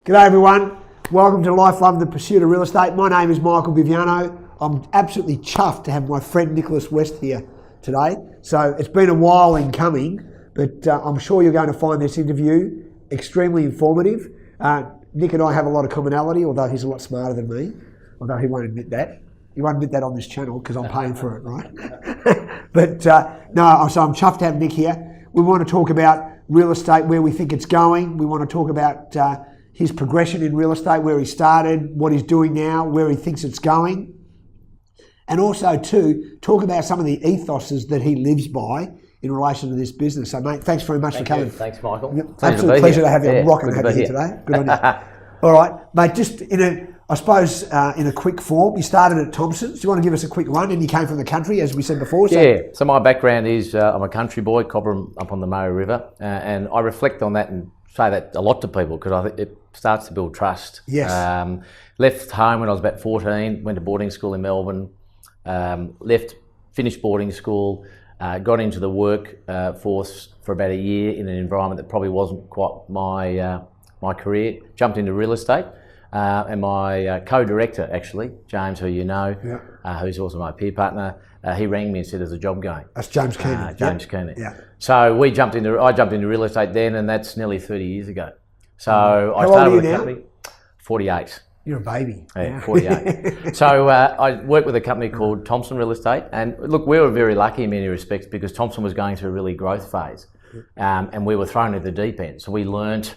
G'day everyone, welcome to Life, Love and the Pursuit of Real Estate. My name is Michael Biviano. I'm absolutely chuffed to have my friend Nicholas West here today. So it's been a while in coming, but I'm sure you're going to find this interview extremely informative. Nick and I have a lot of commonality, although he's a lot smarter than me, although he won't admit that. He won't admit that on this channel because I'm paying for it, right? But no, so I'm chuffed to have Nick here. We want to talk about real estate, where we think it's going. We want to talk about his progression in real estate, where he started, what he's doing now, where he thinks it's going. And also, too, talk about some of the ethoses that he lives by in relation to this business. So, mate, thanks very much for coming. Thanks, Michael. Absolute pleasure to have you. I'm rocking to have you here today. Good on you. All right, mate, just in a quick form, you started at Thompson's. Do you want to give us a quick run? And you came from the country, as we said before. So my background is I'm a country boy, Cobram up on the Murray River, and I reflect on that and say that a lot to people because I think it starts to build trust. Yes. Left home when I was about 14, went to boarding school in Melbourne, finished boarding school, got into the workforce for about a year in an environment that probably wasn't quite my career, jumped into real estate. And my co-director, actually, James, who you know, who's also my peer partner, he rang me and said there's a job going. That's James Keenan. Keenan. Yeah. So I jumped into real estate then, and that's nearly 30 years ago. So I How started old are you with a now? company, 48. You're a baby. Yeah, 48. So I worked with a company called Thompson Real Estate, and look, we were very lucky in many respects because Thompson was going through a really growth phase, and we were thrown at the deep end. So we learnt,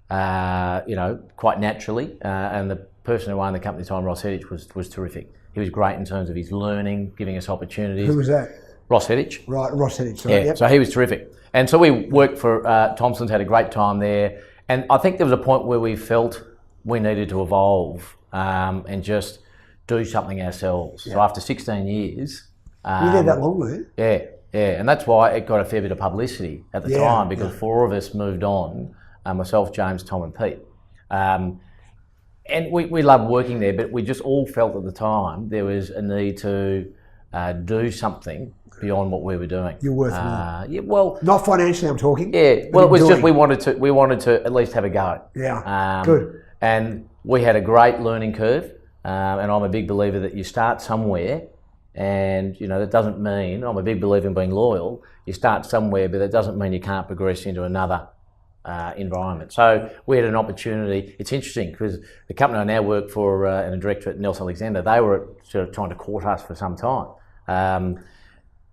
quite naturally, and the person who owned the company at the time, Ross Heddich, was terrific. He was great in terms of his learning, giving us opportunities. Who was that? Ross Heddich. Right, Ross Heddich. Right, Yeah, yep. so he was terrific. And so we worked for Thompson's, had a great time there. And I think there was a point where we felt we needed to evolve and just do something ourselves. Yeah. So after 16 years... you were there that long, weren't you? Yeah. And that's why it got a fair bit of publicity at the time because four of us moved on, myself, James, Tom and Pete. And we loved working there, but we just all felt at the time there was a need to do something beyond what we were doing. You're worth more. Yeah, well, not financially, I'm talking. Yeah, well, it was just we wanted to at least have a go. Yeah, good. And we had a great learning curve, and I'm a big believer that you start somewhere, and that doesn't mean I'm a big believer in being loyal. You start somewhere, but that doesn't mean you can't progress into another environment. So we had an opportunity. It's interesting because the company I now work for and a director at Nelson Alexander, they were sort of trying to court us for some time.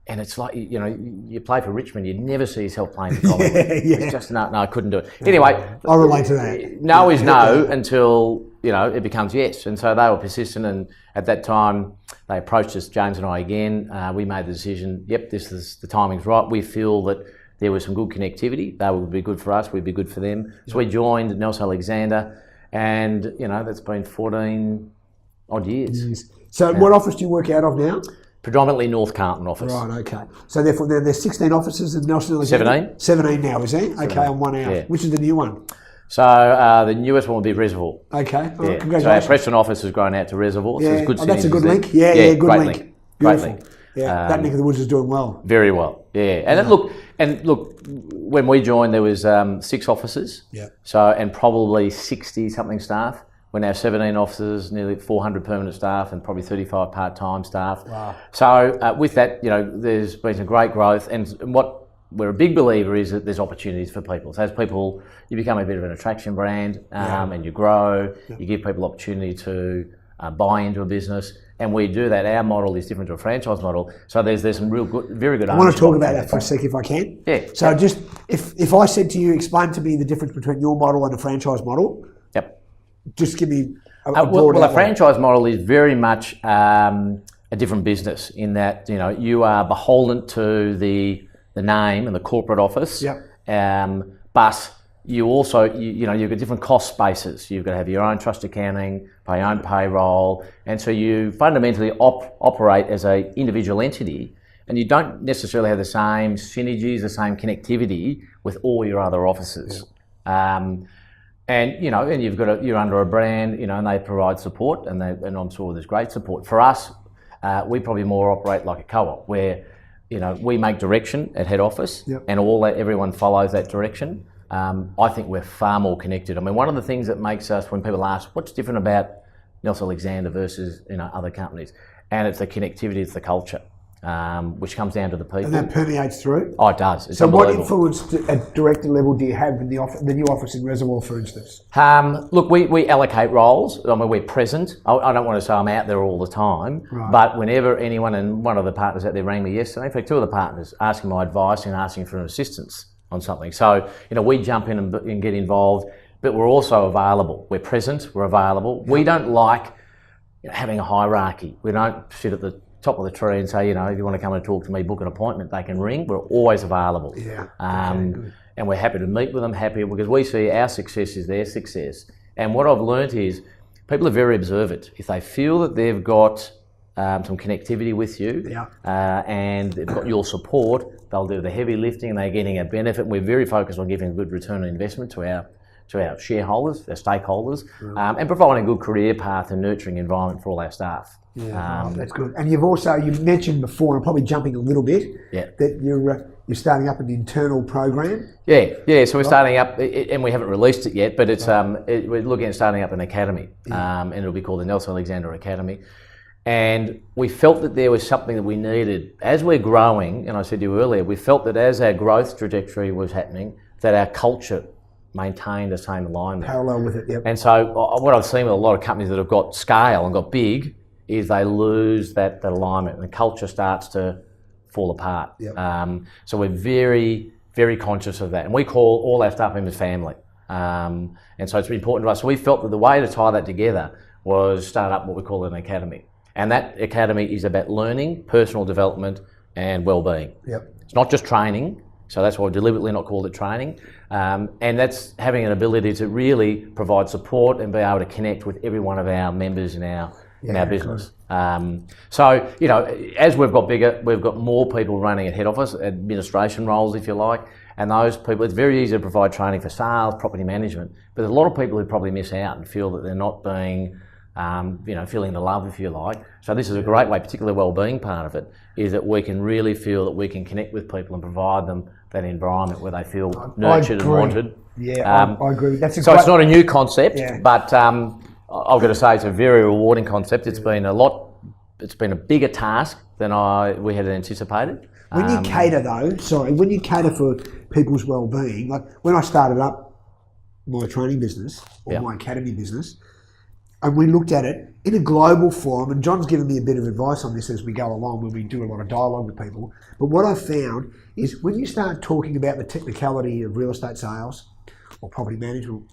And it's like, you play for Richmond, you'd never see yourself playing for Collingwood. It's just, no, I couldn't do it. Anyway. I relate to that. No is no until, it becomes yes. And so they were persistent, and at that time, they approached us, James and I again. We made the decision, the timing's right. We feel that there was some good connectivity. They would be good for us, we'd be good for them. So we joined Nelson Alexander, and, that's been 14 odd years. So what office do you work out of now? Predominantly North Carlton office. Right, okay. So therefore there's 16 offices in Nelson Alexander? 17 now, is there? Okay, I'm one out. Yeah. Which is the new one? So the newest one will be Reservoir. Okay, yeah. Congratulations. So our Preston office has grown out to Reservoir. Yeah, so there's good that's a good link. There. Yeah, good great link. Beautiful. Great link. Yeah, that neck of the woods is doing well. Very well, yeah. And look, when we joined there was 6 offices. Yeah. So, and probably 60 something staff. We're now 17 offices, nearly 400 permanent staff and probably 35 part-time staff. Wow. So with that, there's been some great growth, and what we're a big believer is that there's opportunities for people. So as people, you become a bit of an attraction brand, and you grow, you give people opportunity to buy into a business, and we do that. Our model is different to a franchise model, so there's some very good. I want to talk about that for a sec if I can. Yeah. So just if I said to you, explain to me the difference between your model and a franchise model. Yep. Just give me a broad a franchise model is very much a different business in that you are beholden to the name and the corporate office. Yep. But you also you've got different cost bases. You've got to have your own trust accounting, pay your own payroll, and so you fundamentally operate as an individual entity, and you don't necessarily have the same synergies, the same connectivity with all your other offices. Yep. And you're under a brand, and they provide support, and I'm sure there's great support. For us, we probably more operate like a co-op, where we make direction at head office, and everyone follows that direction. I think we're far more connected. I mean, one of the things that makes us, when people ask, what's different about Nelson Alexander versus other companies, and it's the connectivity, it's the culture, which comes down to the people. And that permeates through? Oh, it does. It's so what influence at director level do you have in the new office in Reservoir, for instance? Look, we allocate roles. I mean, we're present. I don't want to say I'm out there all the time, right. But whenever anyone, and one of the partners out there rang me yesterday, in fact, two of the partners, asking my advice and asking for an assistance on something. So, we jump in and get involved, but we're also available. We're present, we're available. Yep. We don't like having a hierarchy. We don't sit at the top of the tree and say, if you want to come and talk to me, book an appointment, they can ring. We're always available. Yeah. And we're happy to meet with them, because we see our success is their success. And what I've learnt is people are very observant. If they feel that they've got some connectivity with you, and they've got your support, they'll do the heavy lifting and they're getting a benefit. And we're very focused on giving a good return on investment to our shareholders, our stakeholders, and providing a good career path and nurturing environment for all our staff. Yeah, that's good. And you mentioned before, and probably jumping a little bit, that you're starting up an internal program. Yeah. So we're starting up, and we haven't released it yet, but it's we're looking at starting up an academy, and it'll be called the Nelson Alexander Academy. And we felt that there was something that we needed as we're growing. And I said to you earlier, we felt that as our growth trajectory was happening, that our culture maintained the same alignment. Parallel with it, yep. And so what I've seen with a lot of companies that have got scale and got big is they lose that alignment and the culture starts to fall apart. Yep. So we're very, very conscious of that. And we call all our staff members family. And so it's important to us. So we felt that the way to tie that together was start up what we call an academy. And that academy is about learning, personal development and well-being. Yep. It's not just training. So that's why we've deliberately not called it training. And that's having an ability to really provide support and be able to connect with every one of our members in our business. So, as we've got bigger, we've got more people running at head office, administration roles, if you like. And those people, it's very easy to provide training for sales, property management. But there's a lot of people who probably miss out and feel that they're not being, feeling the love, if you like. So this is a great way, particularly the wellbeing part of it, is that we can really feel that we can connect with people and provide them that environment where they feel nurtured and wanted. Yeah, I agree. It's not a new concept, but I've got to say it's a very rewarding concept. It's been a bigger task than we had anticipated. When you cater for people's well-being, like when I started up my training business or my academy business, and we looked at it in a global forum, and John's given me a bit of advice on this as we go along when we do a lot of dialogue with people. But what I've found is when you start talking about the technicality of real estate sales or property management,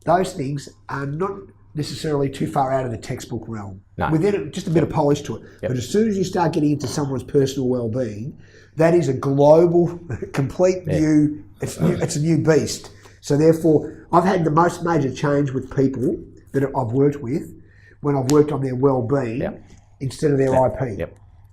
those things are not necessarily too far out of the textbook realm. No. Within it, just a bit of polish to it. Yep. But as soon as you start getting into someone's personal well-being, that is a global, complete new, it's a new beast. So therefore, I've had the most major change with people that I've worked with when I've worked on their well-being instead of their IP.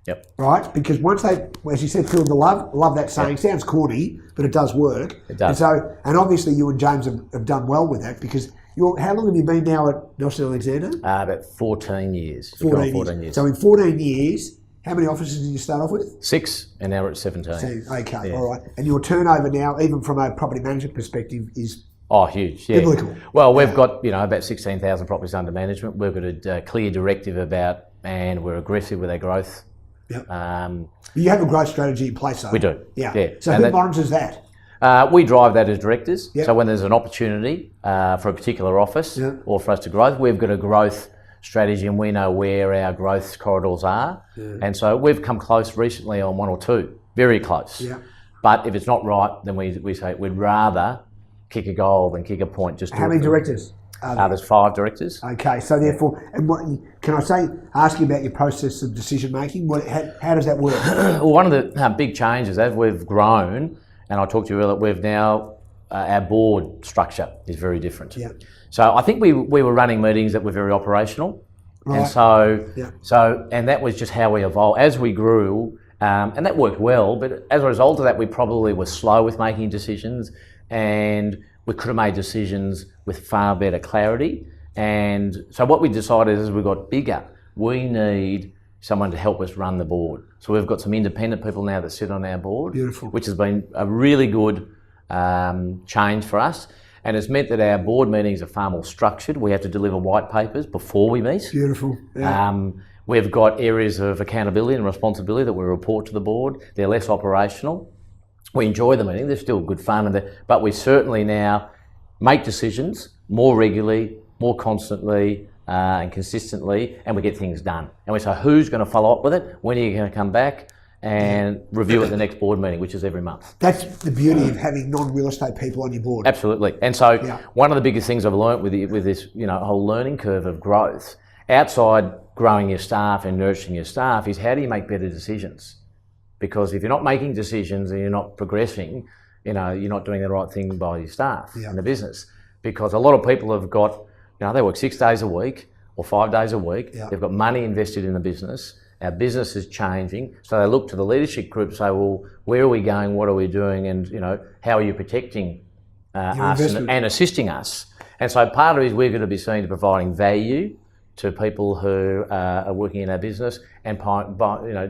Yep. Right? Because once they, as you said, feel the love, I love that saying. Sounds corny, but it does work. It does. And obviously you and James have done well with that because how long have you been now at Nelson Alexander? About 14 years. 14 years. So in 14 years, how many offices did you start off with? 6, and now we're at 17. Okay, all right. And your turnover now, even from a property management perspective, is huge, biblical. Well, we've got about 16,000 properties under management. We've got a clear directive about, and we're aggressive with our growth. Yep. You have a growth strategy in place, though. We do. Yeah. So who monitors that? We drive that as directors. Yep. So when there's an opportunity for a particular office or for us to grow, we've got a growth strategy and we know where our growth corridors are. Yeah. And so we've come close recently on 1 or 2, very close. Yeah. But if it's not right, then we say we'd rather kick a goal than kick a point. Just how many directors? There's 5 directors. Okay, so therefore, and what can I ask you about your process of decision making? How does that work? Well, one of the big changes as we've grown, and I talked to you earlier, we've now our board structure is very different. Yeah. So I think we were running meetings that were very operational, right. And so that was just how we evolved as we grew, and that worked well. But as a result of that, we probably were slow with making decisions, and we could have made decisions with far better clarity. And so what we decided as we got bigger, we need someone to help us run the board. So we've got some independent people now that sit on our board. Beautiful. Which has been a really good change for us. And it's meant that our board meetings are far more structured. We have to deliver white papers before we meet. Beautiful. Yeah. We've got areas of accountability and responsibility that we report to the board. They're less operational. We enjoy the meeting. They're still good fun, but we certainly now make decisions more regularly, more constantly, and consistently, and we get things done. And we say, who's going to follow up with it? When are you going to come back and review at the next board meeting, which is every month? That's the beauty of having non-real estate people on your board. Absolutely. And so one of the biggest things I've learnt with this, whole learning curve of growth, outside growing your staff and nurturing your staff, is how do you make better decisions? Because if you're not making decisions and you're not progressing, you're not doing the right thing by your staff in the business. Because a lot of people have got, they work 6 days a week or 5 days a week. They've got money invested in the business. Our business is changing. So they look to the leadership group and say, well, where are we going? What are we doing? And, how are you protecting us and assisting us? And so part of it is we're going to be seen to providing value to people who are working in our business and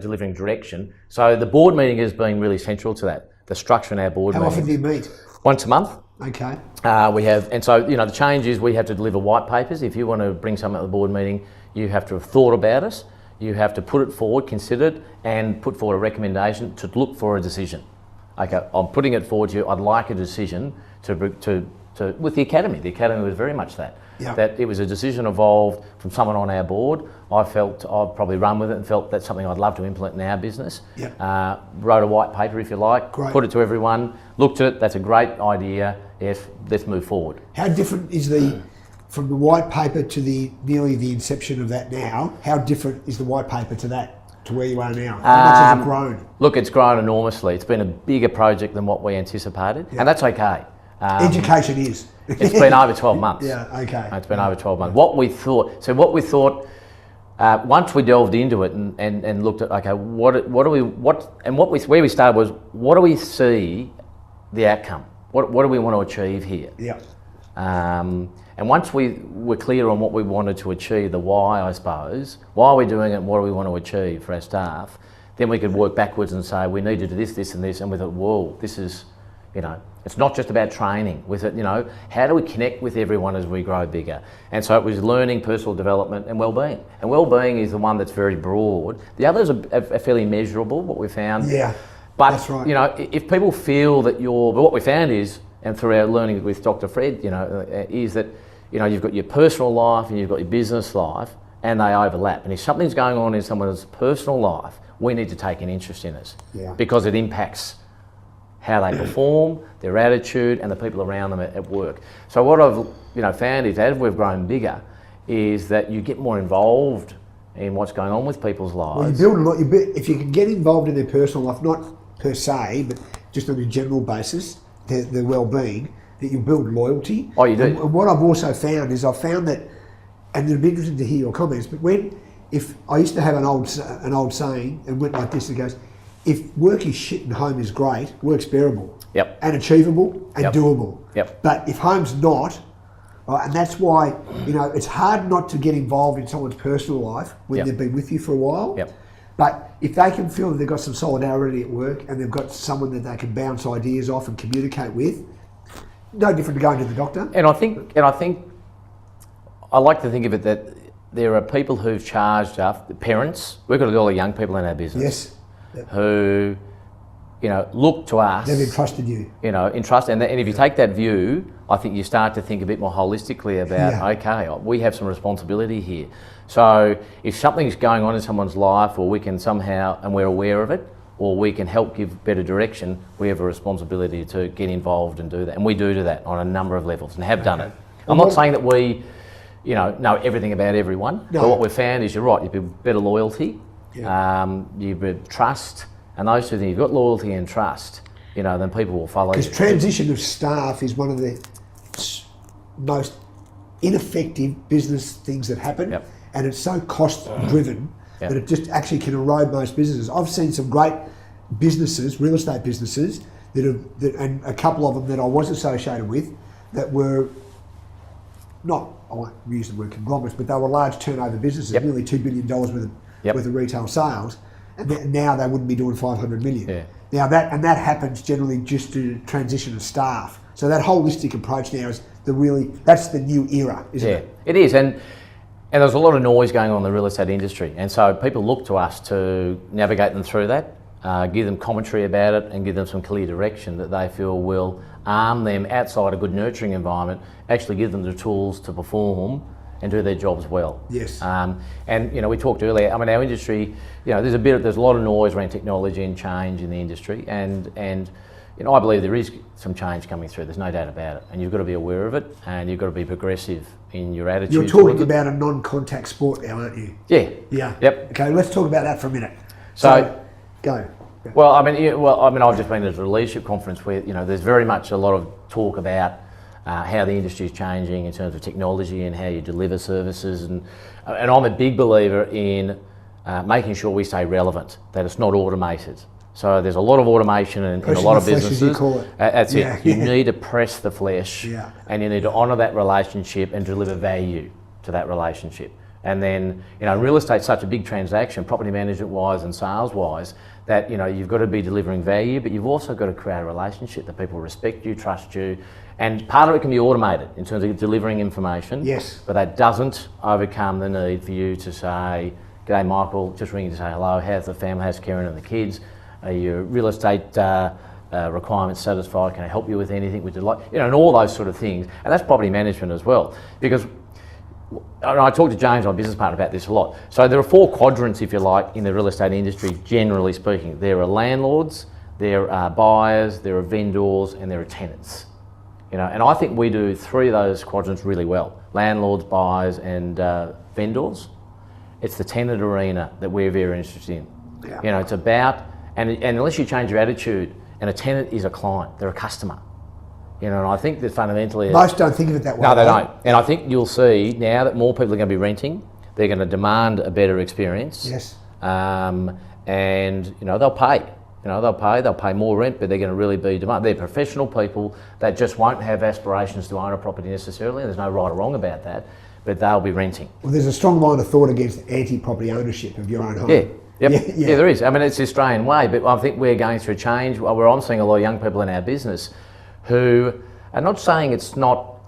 delivering direction. So the board meeting has been really central to that, the structure in our board meeting. How often do you meet? Once a month. Okay. We have, and so, the change is we have to deliver white papers. If you want to bring something to the board meeting, you have to have thought about it. You have to put it forward, consider it, and put forward a recommendation to look for a decision. Okay, I'm putting it forward to you. I'd like a decision to with the academy. The academy was very much that. That it was a decision evolved from someone on our board. I felt I've probably run with it and felt that's something I'd love to implement in our business. Wrote a white paper, if you like, put it to everyone, looked at it, that's a great idea, yes, let's move forward. How different is from the white paper to nearly the inception of that now, how different is the white paper to that, to where you are now? How much has it grown? Look, it's grown enormously. It's been a bigger project than what we anticipated, and that's okay. Education is. It's been over 12 months. Okay. It's been over 12 months. What we thought, once we delved into it and looked at, okay, where we started was, what do we see the outcome? What do we want to achieve here? And once we were clear on what we wanted to achieve, the why, I suppose, why are we doing it and what do we want to achieve for our staff, then we could work backwards and say, we need to do this, this and this, and we thought, whoa, this is, it's not just about training. With it, how do we connect with everyone as we grow bigger? And so it was learning, personal development and wellbeing. And wellbeing is the one that's very broad. The others are fairly measurable, what we found. But, that's right. If people feel that but what we found is, and through our learning with Dr. Fred, is that, you've got your personal life and you've got your business life and they overlap. And if something's going on in someone's personal life, we need to take an interest in it because it impacts how they perform, their attitude, and the people around them at work. So what I've found is, as we've grown bigger, is that you get more involved in what's going on with people's lives. Well, you build a lot. If you can get involved in their personal life, not per se, but just on a general basis, their well-being, that you build loyalty. Oh, you do. And what I've also found is that, and it'd be interesting to hear your comments, but if I used to have an old saying, and went like this, it goes, if work is shit and home is great, work's bearable and achievable and doable. But if home's not, and that's why, it's hard not to get involved in someone's personal life when they've been with you for a while. But if they can feel that they've got some solidarity at work and they've got someone that they can bounce ideas off and communicate with, no different to going to the doctor. And I think I like to think of it that there are people who've charged us, the parents. We've got a lot of young people in our business. Who, look to us. They've entrusted you. Entrust. And if you take that view, I think you start to think a bit more holistically about, okay, we have some responsibility here. So if something's going on in someone's life, or we can somehow, and we're aware of it, or we can help give better direction, we have a responsibility to get involved and do that. And we do that on a number of levels and have done it. I'm not saying that we, know everything about everyone, but what we've found is, you're right, you build better loyalty. You build trust, and those two things. You've got loyalty and trust, then people will follow. Because transition of staff is one of the most ineffective business things that happen, and it's so cost driven that it just actually can erode most businesses. I've seen some great businesses, real estate businesses, and a couple of them that I was associated with, that were not, I won't use the word conglomerates, but they were large turnover businesses, nearly $2 billion worth of retail sales, and now they wouldn't be doing 500 million. Now that happens generally just to transition of staff. So that holistic approach now is that's the new era, isn't it? It is, and there's a lot of noise going on in the real estate industry, and so people look to us to navigate them through that, give them commentary about it, and give them some clear direction that they feel will arm them outside a good nurturing environment, actually give them the tools to perform and do their jobs well. Yes. And we talked earlier. I mean, our industry, there's a lot of noise around technology and change in the industry, and I believe there is some change coming through. There's no doubt about it, and you've got to be aware of it, and you've got to be progressive in your attitude. You're talking about a non-contact sport now, aren't you? Yeah. Yeah. Yep. Okay, let's talk about that for a minute. So go. Well, I've just been at a leadership conference where there's very much a lot of talk about how the industry is changing in terms of technology and how you deliver services, and I'm a big believer in making sure we stay relevant, that it's not automated. So there's a lot of automation in a lot of businesses. As you call it. That's it. You need to press the flesh, and you need to honour that relationship and deliver value to that relationship. And then, real estate's such a big transaction, property management-wise and sales-wise, that you've got to be delivering value, but you've also got to create a relationship that people respect you, trust you, and part of it can be automated in terms of delivering information. Yes. But that doesn't overcome the need for you to say, "G'day, Michael, just ringing to say hello. How's the family? How's Karen and the kids? Are your real estate requirements satisfied? Can I help you with anything? With and all those sort of things." And that's property management as well, because I talk to James, my business partner, about this a lot. So there are 4 quadrants, if you like, in the real estate industry, generally speaking. There are landlords, there are buyers, there are vendors, and there are tenants. And I think we do 3 of those quadrants really well: landlords, buyers, and vendors. It's the tenant arena that we're very interested in. Yeah. It's about, and unless you change your attitude, and a tenant is a client, they're a customer. And I think that fundamentally... Most don't think of it that way. No, they don't. And I think you'll see now that more people are going to be renting, they're going to demand a better experience. Yes. And they'll pay. They'll pay more rent, but they're going to really be demand. They're professional people that just won't have aspirations to own a property necessarily. There's no right or wrong about that, but they'll be renting. Well, there's a strong line of thought against anti-property ownership of your own home. Yeah. Yep. Yeah, there is. I mean, it's the Australian way, but I think we're going through a change where I'm seeing a lot of young people in our business who are not saying it's not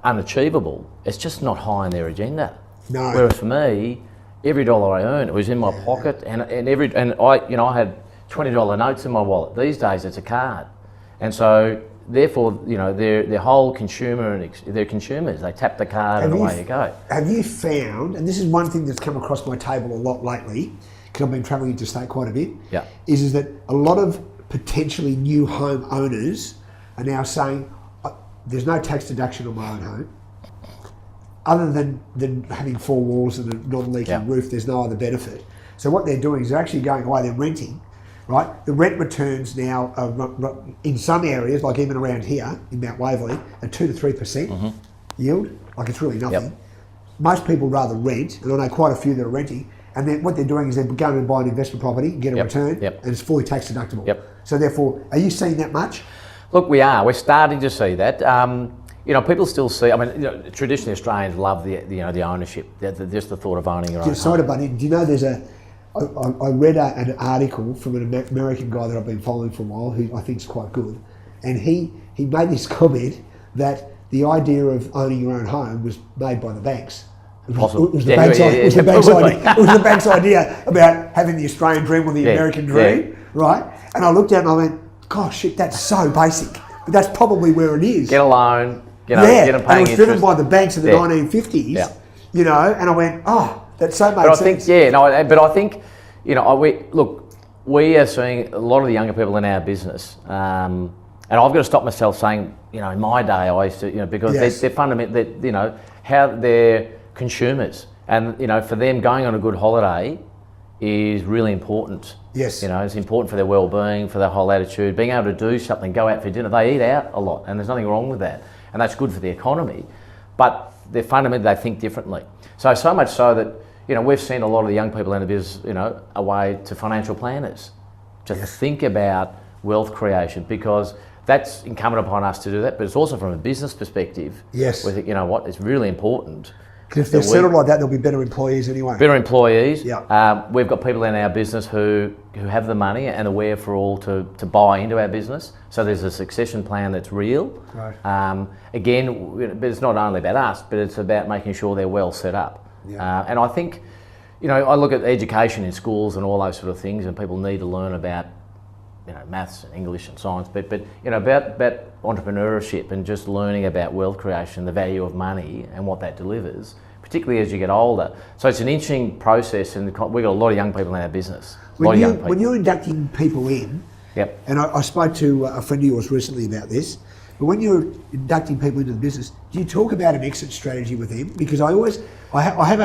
unachievable, it's just not high on their agenda. No. Whereas for me, every dollar I earned, it was in my pocket, and I had $20 notes in my wallet. These days it's a card. And so therefore, their whole consumer, and they're consumers, they tap the card and away you go. Have you found, and this is one thing that's come across my table a lot lately, because I've been travelling interstate quite a bit, is that a lot of potentially new home owners are now saying, there's no tax deduction on my own home. Other than having 4 walls and a non-leaking roof, there's no other benefit. So what they're doing is they're actually going away, they're renting, right? The rent returns now are, in some areas, like even around here in Mount Waverley, at 2 to 3% yield. Like, it's really nothing. Yep. Most people rather rent, and I know quite a few that are renting, and then what they're doing is they're going and buy an investment property, get a return, and it's fully tax deductible. So therefore, are you seeing that much? Look, we are. We're starting to see that. People still see. I mean, traditionally Australians love the ownership, just the thought of owning your own home. Sorry, buddy. Do you know there's I read an article from an American guy that I've been following for a while, who I think is quite good, and he made this comment that the idea of owning your own home was made by the banks. It was the bank's idea about having the Australian dream or the American dream, right? And I looked at it and I went, gosh, shit, that's so basic. But that's probably where it is. Get a loan, get them paying interest. And it was driven by the banks in the 1950s, and I went, oh, that so makes sense. But I think, we are seeing a lot of the younger people in our business, and I've got to stop myself saying, in my day I used to, because they're fundamental, how they're consumers, and for them going on a good holiday is really important. Yes. It's important for their well-being, for their whole attitude, being able to do something, go out for dinner. They eat out a lot, and there's nothing wrong with that, and that's good for the economy, but they're fundamentally, they think differently. So much so that, we've seen a lot of the young people in the business, away to financial planners to think about wealth creation, because that's incumbent upon us to do that, but it's also from a business perspective. Yes. With it's really important Because if they're settled like that, they'll be better employees anyway. Better employees. Yeah. We've got people in our business who have the money and are aware for all to buy into our business. So there's a succession plan that's real. Right. Again, but it's not only about us, but it's about making sure they're well set up. Yeah. And I think, I look at education in schools and all those sort of things, and people need to learn about, maths and English and science, but about entrepreneurship and just learning about wealth creation, the value of money and what that delivers, particularly as you get older. So it's an interesting process, and we've got a lot of young people in our business. When you're inducting people in, yep. And I spoke to a friend of yours recently about this, but when you're inducting people into the business, do you talk about an exit strategy with them? Because I have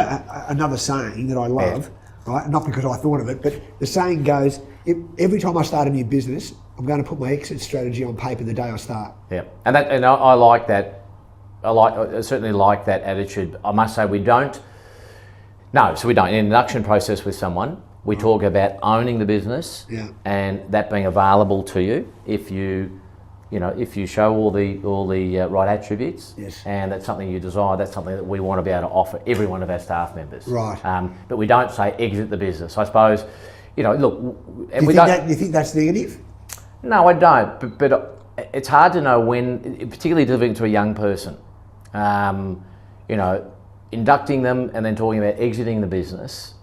another saying that I love, right? Not because I thought of it, but the saying goes, every time I start a new business, I'm going to put my exit strategy on paper the day I start. Yeah, and I like that. I certainly like that attitude. I must say we don't. No, so we don't. In an induction process with someone, we talk about owning the business, and that being available to you if you show all the right attributes, and that's something you desire. That's something that we want to be able to offer every one of our staff members. Right. But we don't say exit the business. I suppose, look. And do you think that's negative? No, I don't. But it's hard to know when, particularly delivering to a young person, inducting them and then talking about exiting the business.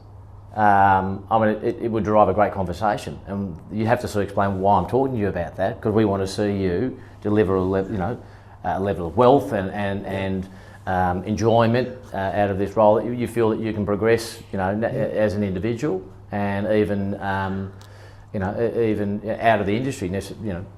It would drive a great conversation, and you have to sort of explain why I'm talking to you about that, because we want to see you deliver a level of wealth and enjoyment out of this role. You feel that you can progress, as an individual, and even out of the industry,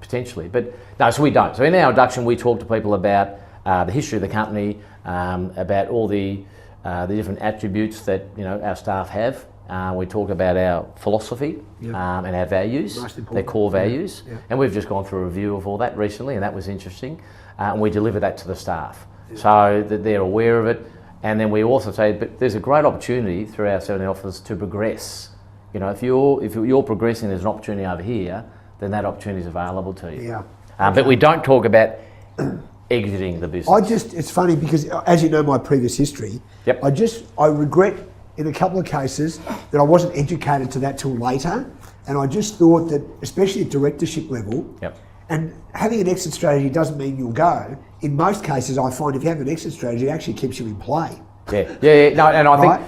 potentially. But no, so we don't. So in our induction, we talk to people about the history of the company, about all the different attributes that our staff have. We talk about our philosophy and our values, their core values, and we've just gone through a review of all that recently, and that was interesting. And we deliver that to the staff so that they're aware of it. And then we also say, but there's a great opportunity through our 70 offices to progress. If you're progressing, there's an opportunity over here, then that opportunity is available to you. Yeah. But we don't talk about exiting the business. It's funny because, as you know, my previous history, I regret in a couple of cases that I wasn't educated to that till later, and I just thought that, especially at directorship level, and having an exit strategy doesn't mean you'll go. In most cases, I find if you have an exit strategy, it actually keeps you in play. No, and I think. Right?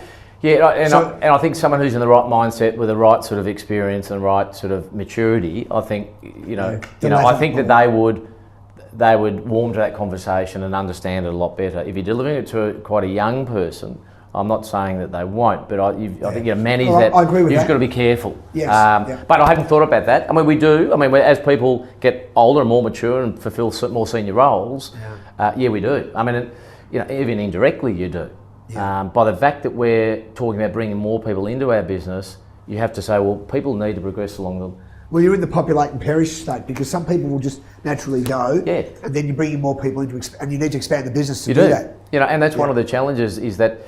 I think someone who's in the right mindset with the right sort of experience and the right sort of maturity, I think I think that they would warm to that conversation and understand it a lot better. If you're delivering it to quite a young person, I'm not saying that they won't, but I think manage that. I agree with You've that. just got to be careful. Yes. But I haven't thought about that. We do. As people get older and more mature and fulfil more senior roles, we do. Even indirectly, you do. By the fact that we're talking about bringing more people into our business, you have to say, well, people need to progress along them. Well, you're in the populate and perish state, because some people will just naturally go, and then you bring in more people into, and you need to expand the business to do that. And that's one of the challenges, is that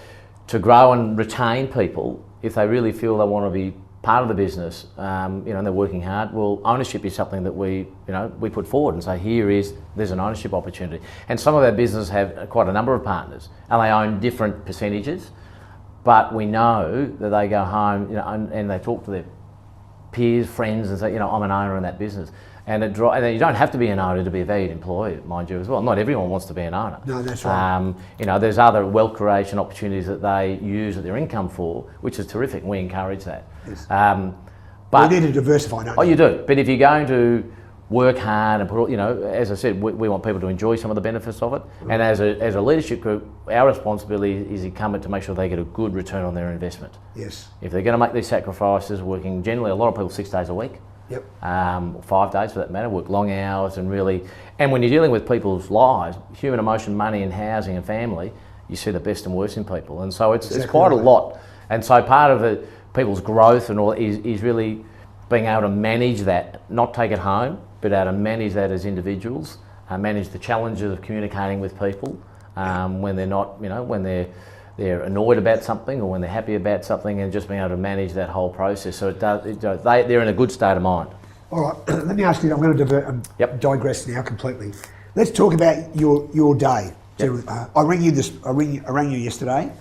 to grow and retain people, if they really feel they want to be part of the business, and they're working hard, well, ownership is something that we put forward and say, there's an ownership opportunity. And some of our businesses have quite a number of partners, and they own different percentages, but we know that they go home, and they talk to their peers, friends, and say, I'm an owner in that business. And you don't have to be an owner to be a valued employee, mind you, as well. Not everyone wants to be an owner. No, that's right. There's other wealth creation opportunities that they use their income for, which is terrific. We encourage that. Yes. But you need to diversify, don't you? Oh, you do. But if you're going to work hard and put, as I said, we want people to enjoy some of the benefits of it. And as a leadership group, our responsibility is incumbent to make sure they get a good return on their investment. Yes. If they're going to make these sacrifices, working generally, a lot of people 6 days a week. 5 days for that matter, work long hours and when you're dealing with people's lives, human emotion, money and housing and family, you see the best and worst in people. And so it's quite a lot. And so part of it, people's growth and all is really being able to manage that, not take it home, but able to manage that as individuals, manage the challenges of communicating with people when they're not, when they're annoyed about something or when they're happy about something, and just being able to manage that whole process. So they're in a good state of mind. All right, let me ask you, I'm going to digress now completely. Let's talk about your day. So, I rang you yesterday,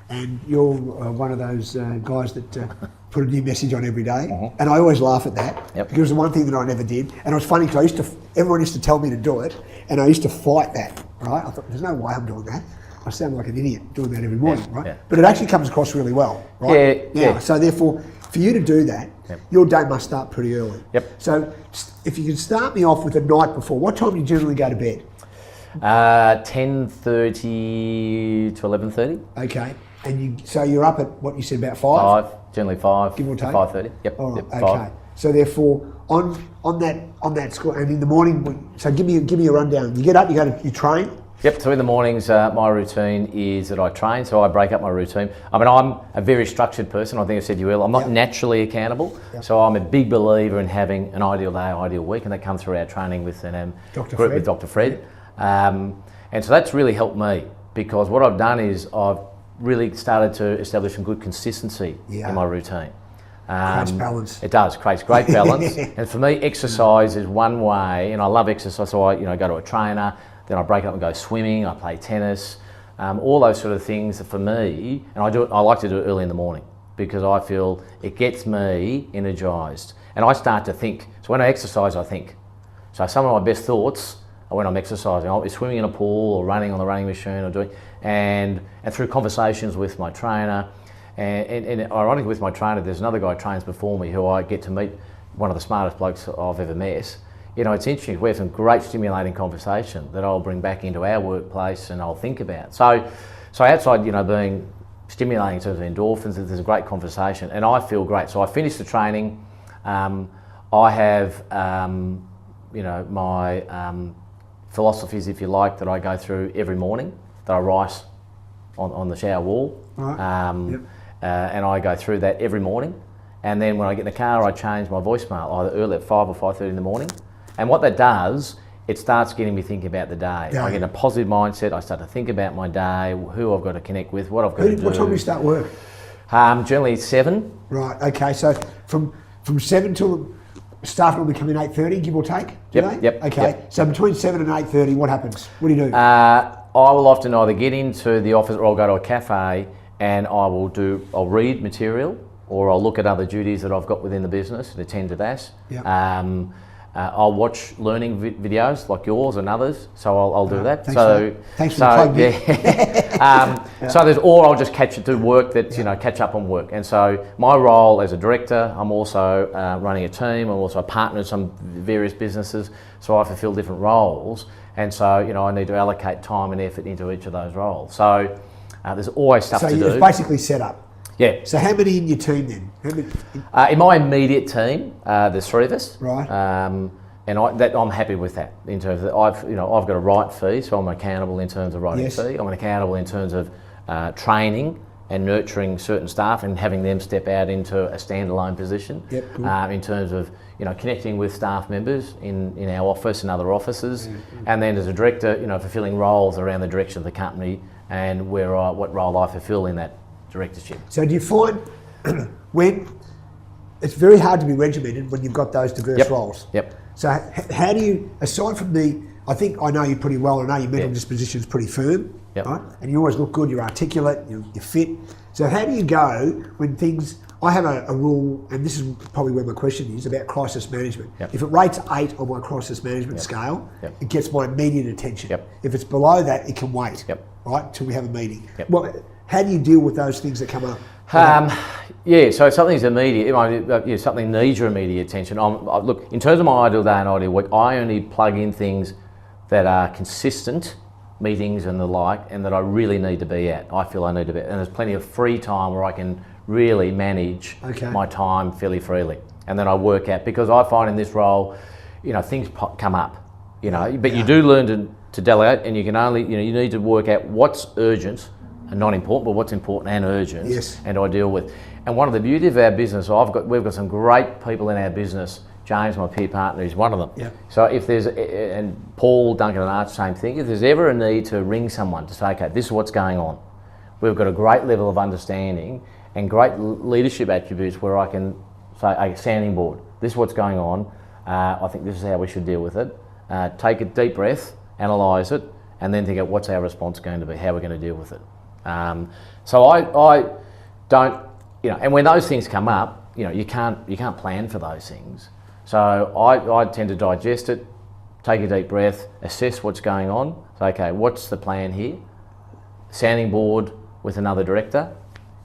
and you're one of those guys that put a new message on every day, and I always laugh at that because it was the one thing that I never did, and it was funny because everyone used to tell me to do it, and I used to fight that. Right? I thought, there's no way I'm doing that. I sound like an idiot doing that every morning, right? Yeah. But it actually comes across really well, right? Yeah. So therefore, for you to do that, your day must start pretty early. Yep. So if you can start me off with the night before, what time do you generally go to bed? 10:30 to 11:30. Okay. And so you're up at what you said, about 5? 5, generally 5. Give or take? 5:30. Yep. All right. Yep, Okay. 5. So therefore, on that score, and in the morning, so give me a rundown. You get up, you train. Yep, so in the mornings, my routine is that I train, so I break up my routine. I mean, I'm a very structured person. I think I said to you earlier, I'm not naturally accountable, so I'm a big believer in having an ideal day, ideal week, and that comes through our training with Dr. Fred. And so that's really helped me, because what I've done is I've really started to establish some good consistency in my routine. Creates balance. It does, creates great balance. And for me, exercise is one way, and I love exercise, so I go to a trainer, then I break up and go swimming, I play tennis, all those sort of things for me, and I like to do it early in the morning because I feel it gets me energised. And I start to think, so when I exercise, I think. So some of my best thoughts are when I'm exercising. I'll be swimming in a pool or running on the running machine or and through conversations with my trainer, and ironically with my trainer, there's another guy who trains before me who I get to meet, one of the smartest blokes I've ever met. You know, it's interesting. We have some great stimulating conversation that I'll bring back into our workplace and I'll think about. So outside, being stimulating in terms of endorphins, there's a great conversation and I feel great. So I finish the training. I have, my philosophies, if you like, that I go through every morning that I write on the shower wall. Right. And I go through that every morning. And then when I get in the car, I change my voicemail either early at 5 or 5:30 in the morning. And what that does, it starts getting me thinking about the day. I get a positive mindset. I start to think about my day, who I've got to connect with, what I've got to do. What time do you start work? Generally 7. Right. Okay. So from 7 till staff normally come in 8:30, give or take. Yep. Okay. Yep. So between 7 and 8:30, what happens? What do you do? I will often either get into the office or I'll go to a cafe and I'll read material or I'll look at other duties that I've got within the business and attend to that. Yep. I'll watch learning videos like yours and others, so I'll do that. Thanks for the plug. So I'll just do work catch up on work. And so my role as a director, I'm also running a team. I'm also a partner in some various businesses, so I fulfil different roles. And so I need to allocate time and effort into each of those roles. So there's always stuff to do. So it's basically set up. Yeah. So how many in your team then? In my immediate team, there's 3 of us. Right. And I'm happy with that in terms of I've got a right fee, so I'm accountable in terms of writing fee. I'm accountable in terms of training and nurturing certain staff and having them step out into a standalone position. Yep, good. In terms of connecting with staff members in our office and other offices, and then as a director, fulfilling roles around the direction of the company and what role I fulfil in that directorship. So do you find when it's very hard to be regimented when you've got those diverse roles? Yep. So how do you, aside from I think I know you pretty well, I know your mental disposition is pretty firm, right? And you always look good, you're articulate, you're fit. So how do you go when things, I have a rule, and this is probably where my question is, about crisis management. Yep. If it rates 8 on my crisis management scale, it gets my immediate attention. Yep. If it's below that, it can wait, right, till we have a meeting. Well, how do you deal with those things that come up? So if something's immediate, something needs your immediate attention. Look, in terms of my ideal day and ideal week, I only plug in things that are consistent, meetings and the like, and that I really need to be at. I feel I need to be at. And there's plenty of free time where I can really manage my time fairly freely. And then I work out, because I find in this role, things come up, but you do learn to delegate, and you can only, you need to work out what's urgent and not important, but what's important and urgent, and I deal with. And one of the beauty of our business, we've got some great people in our business. James, my peer partner, is one of them. Yep. So if there's, and Paul, Duncan and Arch, same thing, if there's ever a need to ring someone to say, okay, this is what's going on, we've got a great level of understanding and great leadership attributes where I can say, a sounding board, this is what's going on, I think this is how we should deal with it, take a deep breath, analyse it, and then think of what's our response going to be, how we're going to deal with it. So I don't, and when those things come up, you can't plan for those things. So I tend to digest it, take a deep breath, assess what's going on. So, okay, what's the plan here? Sounding board with another director,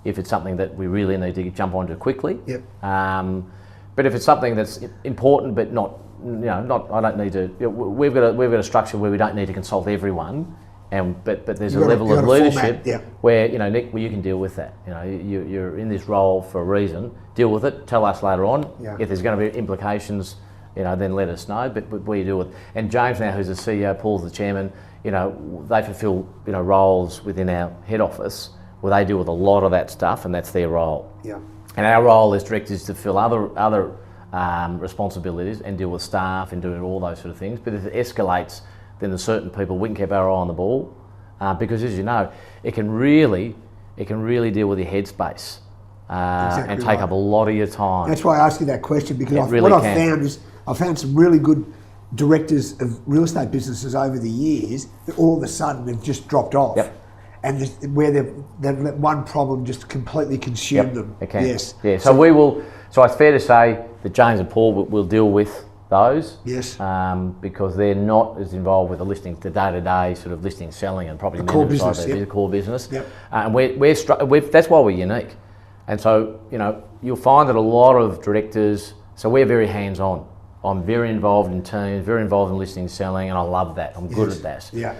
if it's something that we really need to jump onto quickly. Yep. But if it's something that's important but not, I don't need to. We've got a structure where we don't need to consult everyone, but there's a level of leadership where Nick, you can deal with that. You're in this role for a reason. Deal with it. Tell us later on if there's going to be implications. Then let us know. But we deal with. And James now, who's the CEO, Paul's the chairman. They fulfil roles within our head office where they deal with a lot of that stuff, and that's their role. Yeah. And our role as directors is to fill other responsibilities and deal with staff and doing all those sort of things. But if it escalates, then there's certain people we can keep our eye on the ball because, as you know, it can really deal with your headspace and take up a lot of your time. That's why I asked you that question, because I've found some really good directors of real estate businesses over the years that all of a sudden have just dropped off. Yep. And where they've let one problem just completely consume them. It can. Yes. Yeah. So we will. So it's fair to say that James and Paul will deal with those. Yes. Because they're not as involved with the listings, the day-to-day sort of listing, selling, and property management side of the core business. Yep. And that's why we're unique. And so you'll find that a lot of directors. So we're very hands-on. I'm very involved in teams, very involved in listing, selling, and I love that. I'm good at that. Yeah.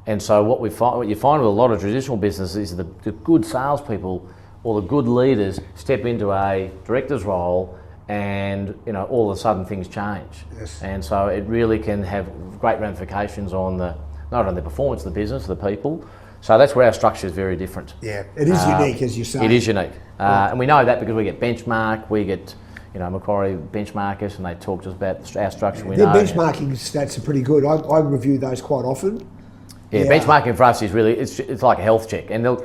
And so what you find with a lot of traditional businesses is the good salespeople or the good leaders step into a director's role, and all of a sudden things change. Yes. And so it really can have great ramifications on not only the performance of the business, the people. So that's where our structure is very different. Yeah, it is unique, as you say. It is unique, and we know that because we get benchmark, we get. Macquarie benchmark us and they talk to us about our structure. Their benchmarking stats are pretty good. I review those quite often. Yeah, benchmarking for us is really, it's like a health check. And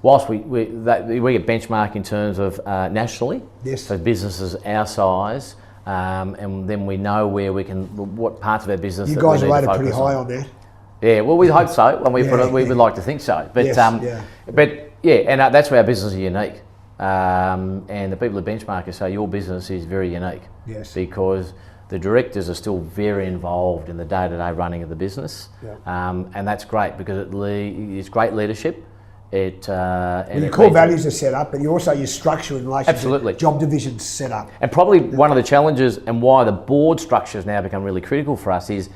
whilst we get benchmark in terms of nationally, so businesses our size, and then we know where what parts of our business you that guys we are need to rated focus pretty high on. on that. Yeah, well, we hope so, and we would like to think so. But and that's where our business is unique. And the people at Benchmarker say your business is very unique. Yes. Because the directors are still very involved in the day-to-day running of the business, and that's great because it's great leadership. Your core values are set up, but your structure in relation to job divisions set up. And probably one of the challenges and why the board structure has now become really critical for us is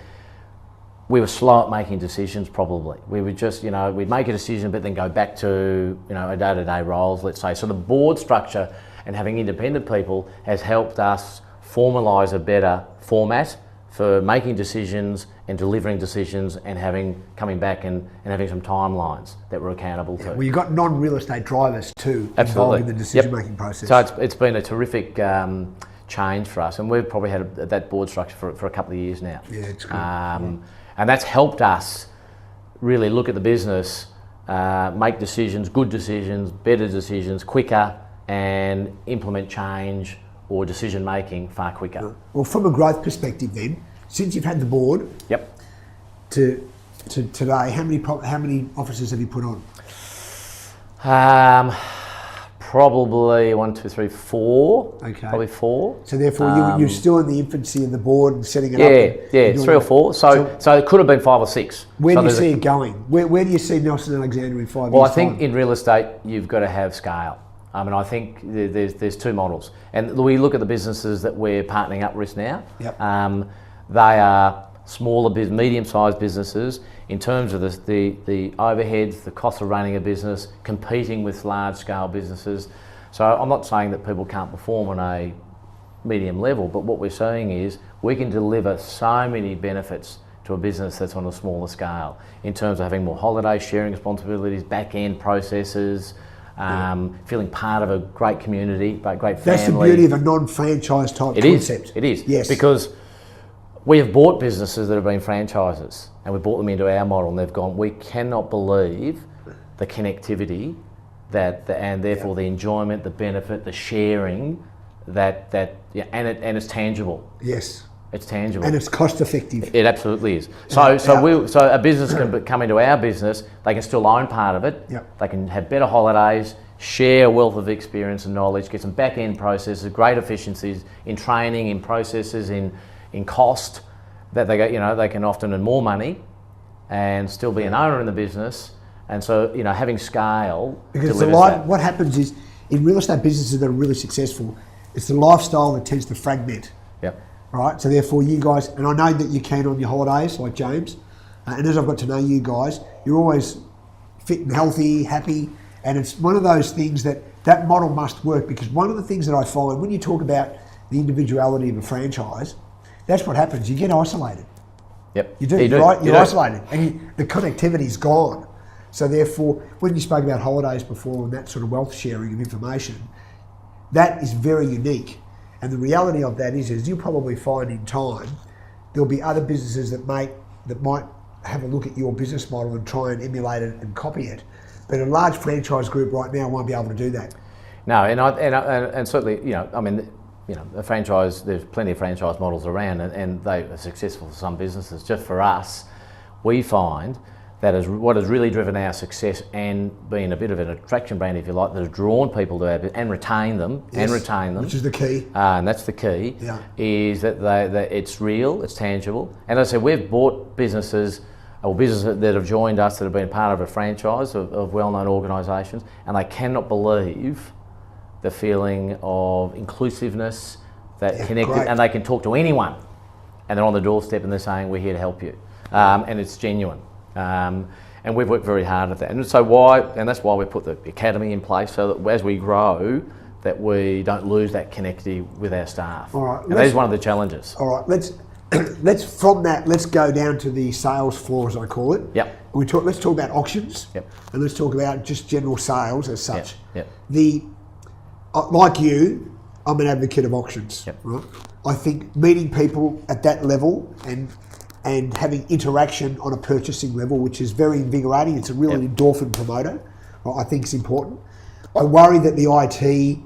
we were slow at making decisions. Probably we would just we'd make a decision but then go back to our day-to-day roles, let's say. So the board structure and having independent people has helped us formalise a better format for making decisions and delivering decisions and coming back and having some timelines that we're accountable to. Well, you've got non-real estate drivers too involved in the decision-making process. So it's been a terrific change for us, and we've probably had that board structure for a couple of years now. Yeah, it's good. And that's helped us really look at the business, make decisions, good decisions, better decisions, quicker, and implement change or decision making far quicker. Well, from a growth perspective then, since you've had the board to today, how many offices have you put on? Probably 1, 2, 3, 4. Okay. Probably 4. So therefore, you're still in the infancy of the board and setting it up. Yeah, 3 or 4. So it could have been 5 or 6. Where do you see it going? Where do you see Nelson Alexander in 5 years' time? Well, I think in real estate, you've got to have scale. I think there's two models. And we look at the businesses that we're partnering up with now. Yep. They are smaller, medium-sized businesses in terms of the overheads, the cost of running a business, competing with large-scale businesses. So I'm not saying that people can't perform on a medium level, but what we're saying is we can deliver so many benefits to a business that's on a smaller scale in terms of having more holiday sharing responsibilities, back-end processes, feeling part of a great community, a great family. That's the beauty of a non-franchise type concept. It is. Yes. Because we have bought businesses that have been franchises and we brought them into our model and they've gone, we cannot believe the connectivity and therefore the enjoyment, the benefit, the sharing and it's tangible. Yes. It's tangible. And it's cost effective. It absolutely is. So a business can come into our business. They can still own part of it. Yep. They can have better holidays, share a wealth of experience and knowledge, get some back end processes, great efficiencies in training, in processes, in cost. That they can often earn more money, and still be an owner in the business. And so having scale. Because what happens is in real estate businesses that are really successful, it's the lifestyle that tends to fragment. Yep. Right, so therefore you guys, and I know that you're keen on your holidays, like James, and as I've got to know you guys, you're always fit and healthy, happy, and it's one of those things that model must work, because one of the things that I find when you talk about the individuality of a franchise, that's what happens. You get isolated. Yep. You do, right? You're isolated, and the connectivity's gone. So therefore, when you spoke about holidays before and that sort of wealth sharing of information, that is very unique. And the reality of that is you'll probably find in time, there'll be other businesses that might have a look at your business model and try and emulate it and copy it. But a large franchise group right now won't be able to do that. No, and certainly, a franchise, there's plenty of franchise models around, and they are successful for some businesses. Just for us, we find that is what has really driven our success and been a bit of an attraction brand, if you like, that has drawn people to our business and retain them, which is the key. And that's the key, is that it's real, it's tangible. And as I said, we've bought businesses that have joined us that have been part of a franchise of well-known organisations, and they cannot believe the feeling of inclusiveness, that connected, and they can talk to anyone, and they're on the doorstep and they're saying, we're here to help you. And it's genuine. And we've worked very hard at that, and that's why we put the academy in place, so that as we grow, that we don't lose that connectivity with our staff. All right, and that is one of the challenges. All right, let's go down to the sales floor, as I call it. Yep. Let's talk about auctions. Yep. And let's talk about just general sales as such. Yep. Like you, I'm an advocate of auctions. Yep. Right. I think meeting people at that level and having interaction on a purchasing level, which is very invigorating. It's a real endorphin promoter. I think it's important. I worry that the IT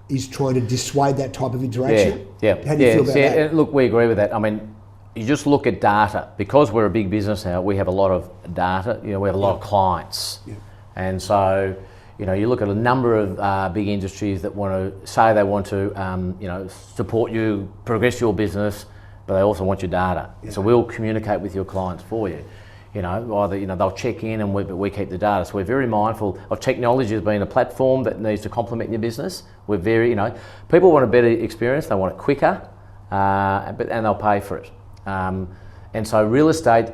is trying to dissuade that type of interaction. Yeah. How do you feel about that? Look, we agree with that. I mean, you just look at data. Because we're a big business now, we have a lot of data. We have a lot of clients. Yeah. And so, you look at a number of big industries that want to say they want to, support you, progress your business, but they also want your data. Yeah. So we'll communicate with your clients for you. Either they'll check in and we keep the data. So we're very mindful of technology as being a platform that needs to complement your business. We're very, people want a better experience. They want it quicker, and they'll pay for it. And so real estate,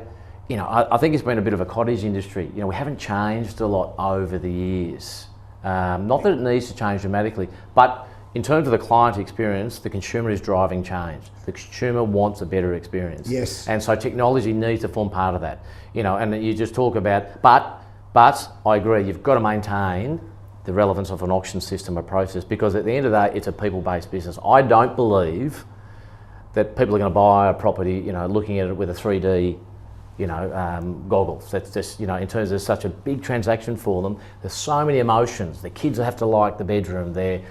I think it's been a bit of a cottage industry. We haven't changed a lot over the years. Not that it needs to change dramatically, but in terms of the client experience, the consumer is driving change. The consumer wants a better experience. Yes. And so technology needs to form part of that. And you just talk about, but I agree, you've got to maintain the relevance of an auction system or process, because at the end of the day, it's a people-based business. I don't believe that people are going to buy a property, looking at it with a 3D, goggles. That's just, in terms of such a big transaction for them, there's so many emotions. The kids have to like the bedroom, their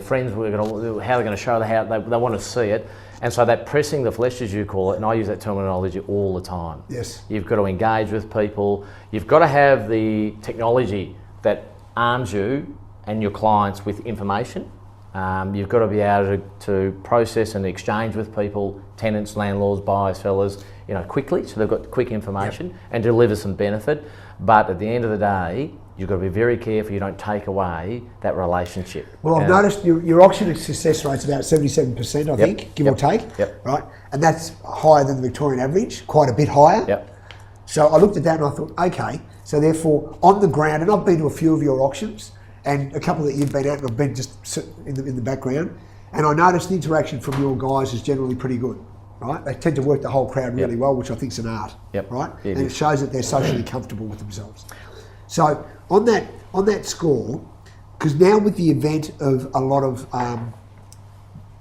friends how they're going to show the house, they want to see it. And so that pressing the flesh, as you call it, and I use that terminology all the time. Yes. You've got to engage with people. You've got to have the technology that arms you and your clients with information. You've got to be able to process and exchange with people, tenants, landlords, buyers, sellers, quickly, so they've got quick information and deliver some benefit. But at the end of the day, you've got to be very careful you don't take away that relationship. Well, I've noticed your auction success rate's about 77%, I think, give or take. Yep. Right? And that's higher than the Victorian average, quite a bit higher. Yep. So I looked at that and I thought, okay, so therefore on the ground, and I've been to a few of your auctions, and a couple that you've been at, and I've been just in the background, and I noticed the interaction from your guys is generally pretty good. Right? They tend to work the whole crowd really well, which I think is an art. Yep. Right? And it shows that they're socially comfortable with themselves. So on that score, because now with the event of a lot of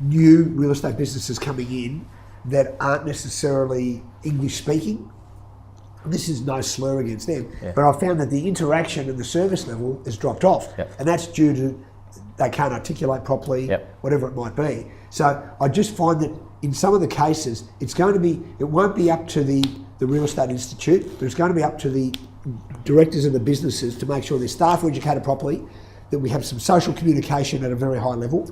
new real estate businesses coming in that aren't necessarily English speaking, this is no slur against them, but I found that the interaction and the service level has dropped off, and that's due to they can't articulate properly, whatever it might be. So I just find that in some of the cases, it won't be up to the Real Estate Institute, but it's going to be up to the directors of the businesses to make sure their staff are educated properly, that we have some social communication at a very high level,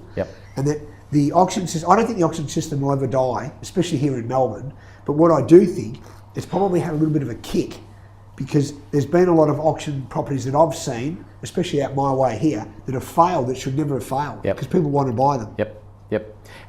and that the auction system, I don't think the auction system will ever die, especially here in Melbourne, but what I do think, it's probably had a little bit of a kick, because there's been a lot of auction properties that I've seen, especially out my way here, that have failed, that should never have failed, because people want to buy them.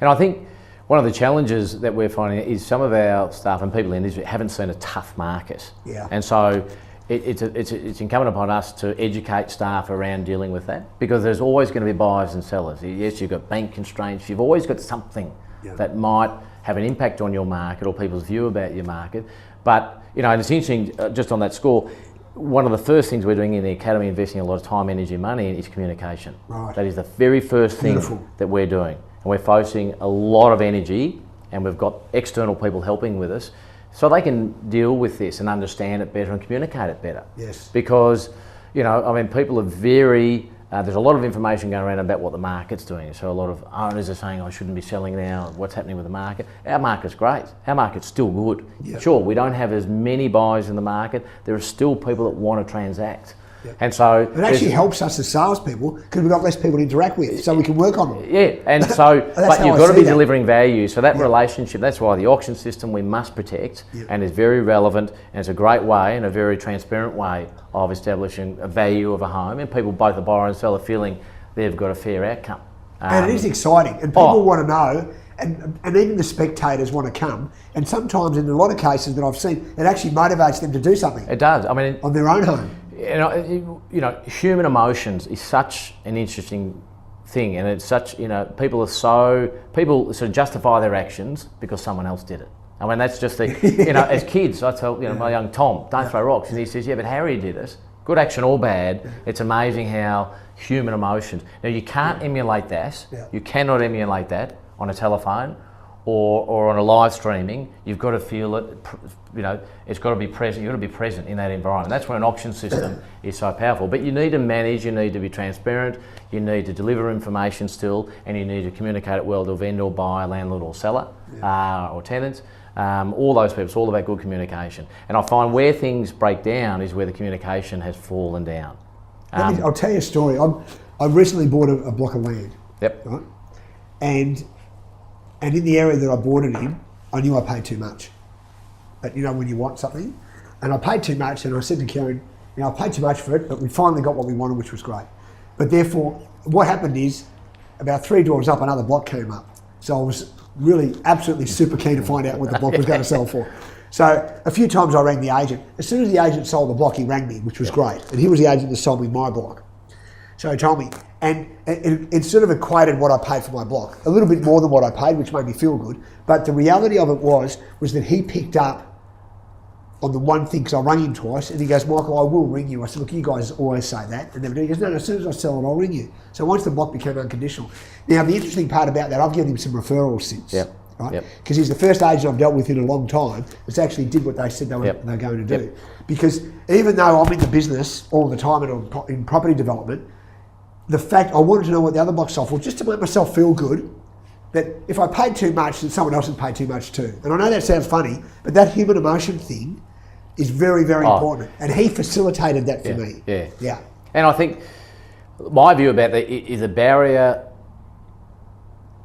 And I think one of the challenges that we're finding is some of our staff and people in the industry haven't seen a tough market. And so it's incumbent upon us to educate staff around dealing with that, because there's always going to be buyers and sellers. Yes, you've got bank constraints, you've always got something that might have an impact on your market or people's view about your market. But, and it's interesting, just on that score, one of the first things we're doing in the Academy, investing a lot of time, energy, money in, is communication. That is the very first thing that we're doing. And we're focusing a lot of energy, and we've got external people helping with us, so they can deal with this and understand it better and communicate it better. Because, people are very, there's a lot of information going around about what the market's doing. So a lot of owners are saying, I shouldn't be selling now, what's happening with the market. Our market's great, our market's still good. Sure, we don't have as many buyers in the market, there are still people that want to transact. And so it actually helps us as salespeople, because we've got less people to interact with, so we can work on them. And so, but you've got to be delivering value. So that relationship, that's why the auction system we must protect, and is very relevant, and it's a great way and a very transparent way of establishing a value of a home, and people, both the buyer and seller, feeling they've got a fair outcome. And it is exciting, and people want to know, and even the spectators want to come, and sometimes in a lot of cases that I've seen, it actually motivates them to do something. It does. I mean, on their own home. Human emotions is such an interesting thing, and it's such, people sort of justify their actions because someone else did it. I mean, that's just the, as kids, I tell, my young Tom, don't throw rocks, and he says, but Harry did it. Good action or bad, it's amazing how human emotions. Now, you can't emulate that. You cannot emulate that on a telephone or on a live streaming. You've got to feel it, it's got to be present. You've got to be present in that environment. That's where an auction system is so powerful. But you need to manage, you need to be transparent, you need to deliver information still, and you need to communicate it well to a vendor, buyer, landlord or seller, or tenants. All those people, it's all about good communication. And I find where things break down is where the communication has fallen down. I'll tell you a story. I recently bought a block of land. Right? And in the area that I bought it in, I knew I paid too much. But when you want something, and I paid too much, and I said to Karen, I paid too much for it, but we finally got what we wanted, which was great. But therefore, what happened is, about 3 doors up, another block came up. So I was really absolutely super keen to find out what the block was going to sell for. So a few times I rang the agent. As soon as the agent sold the block, he rang me, which was great. And he was the agent that sold me my block. So he told me, and it sort of equated what I paid for my block. A little bit more than what I paid, which made me feel good. But the reality of it was that he picked up on the one thing, because I rang him twice, and he goes, Michael, I will ring you. I said, look, you guys always say that. And never do. He goes, no, as soon as I sell it, I'll ring you. So once the block became unconditional. Now, the interesting part about that, I've given him some referrals since. Right? Because he's the first agent I've dealt with in a long time that's actually did what they said they were going to do. Because even though I'm in the business all the time and in property development, the fact I wanted to know what the other blocks sold for, just to make myself feel good, that if I paid too much, then someone else would pay too much too. And I know that sounds funny, but that human emotion thing is very, very important. And he facilitated that for me. And I think my view about that is the barrier